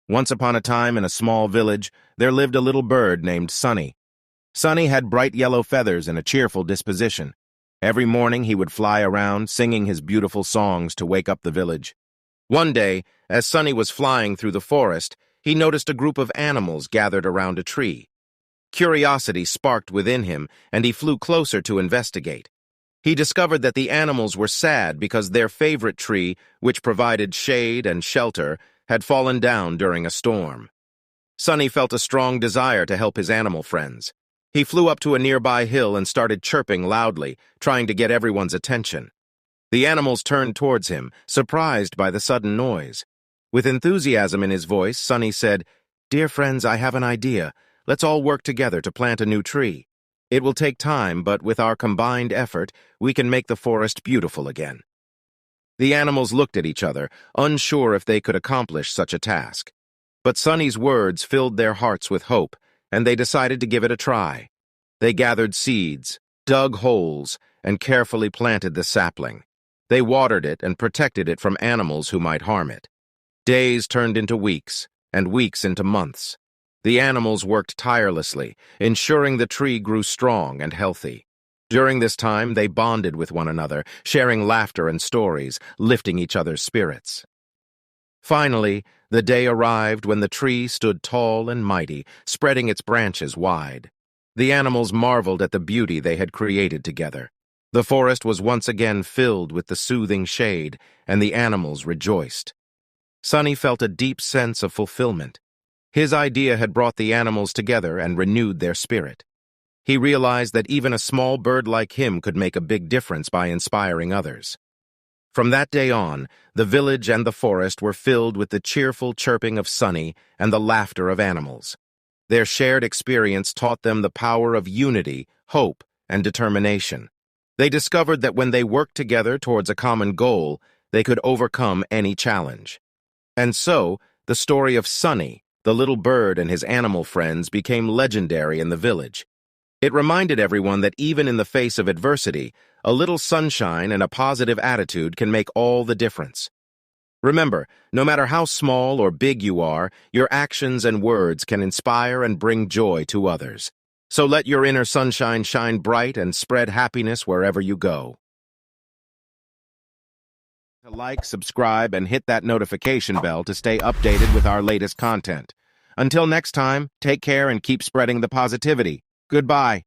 Once upon a time in a small village, there lived a little bird named Sunny. Sunny had bright yellow feathers and a cheerful disposition. Every morning he would fly around, singing his beautiful songs to wake up the village. One day, as Sunny was flying through the forest, he noticed a group of animals gathered around a tree. Curiosity sparked within him, and he flew closer to investigate. He discovered that the animals were sad because their favorite tree, which provided shade and shelter, had fallen down during a storm. Sunny felt a strong desire to help his animal friends. He flew up to a nearby hill and started chirping loudly, trying to get everyone's attention. The animals turned towards him, surprised by the sudden noise. With enthusiasm in his voice, Sunny said, "Dear friends, I have an idea. Let's all work together to plant a new tree. It will take time, but with our combined effort, we can make the forest beautiful again." The animals looked at each other, unsure if they could accomplish such a task. But Sunny's words filled their hearts with hope, and they decided to give it a try. They gathered seeds, dug holes, and carefully planted the sapling. They watered it and protected it from animals who might harm it. Days turned into weeks, and weeks into months. The animals worked tirelessly, ensuring the tree grew strong and healthy. During this time, they bonded with one another, sharing laughter and stories, lifting each other's spirits. Finally, the day arrived when the tree stood tall and mighty, spreading its branches wide. The animals marveled at the beauty they had created together. The forest was once again filled with the soothing shade, and the animals rejoiced. Sunny felt a deep sense of fulfillment. His idea had brought the animals together and renewed their spirit. He realized that even a small bird like him could make a big difference by inspiring others. From that day on, the village and the forest were filled with the cheerful chirping of Sunny and the laughter of animals. Their shared experience taught them the power of unity, hope, and determination. They discovered that when they worked together towards a common goal, they could overcome any challenge. And so, the story of Sunny, the little bird and his animal friends, became legendary in the village. It reminded everyone that even in the face of adversity, a little sunshine and a positive attitude can make all the difference. Remember, no matter how small or big you are, your actions and words can inspire and bring joy to others. So let your inner sunshine shine bright and spread happiness wherever you go. Like, subscribe, and hit that notification bell to stay updated with our latest content. Until next time, take care and keep spreading the positivity. Goodbye.